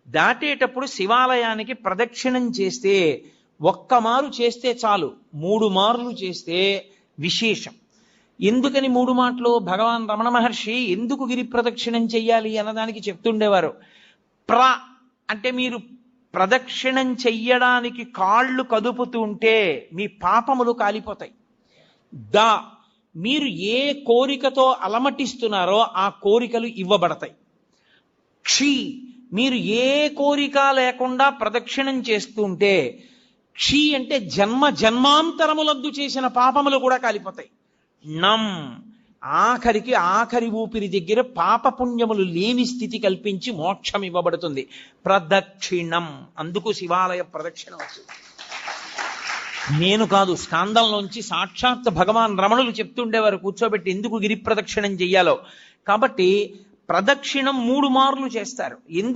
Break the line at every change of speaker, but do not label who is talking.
దాటేటప్పుడు శివాలయానికి ప్రదక్షిణం చేస్తే ఒక్క మారు చేస్తే చాలు, 3 మార్లు చేస్తే విశేషం. ఎందుకని 3 మాటలు? భగవాన్ రమణ మహర్షి ఎందుకు గిరి ప్రదక్షిణం చెయ్యాలి అన్నదానికి చెప్తుండేవారు. అంటే మీరు ప్రదక్షిణం చెయ్యడానికి కాళ్ళు కదుపుతుంటే మీ పాపములు కాలిపోతాయి. మీరు ఏ కోరికతో అలమటిస్తున్నారో ఆ కోరికలు ఇవ్వబడతాయి. మీరు ఏ కోరిక లేకుండా ప్రదక్షిణం చేస్తుంటే అంటే జన్మ జన్మాంతరములందు చేసిన పాపములు కూడా కాలిపోతాయి. ఆఖరి ఊపిరి దగ్గర పాపపుణ్యములు లేని స్థితి కల్పించి మోక్షం ఇవ్వబడుతుంది. ప్రదక్షిణం, అందుకు శివాలయ ప్రదక్షిణం వచ్చింది. నేను కాదు, స్కాందంలోంచి సాక్షాత్ భగవాన్ రమణులు చెప్తుండేవారు కూర్చోబెట్టి ఎందుకు గిరి ప్రదక్షిణం చెయ్యాలో. కాబట్టి ప్రదక్షిణం 3 మార్లు చేస్తారు. ఎందుకు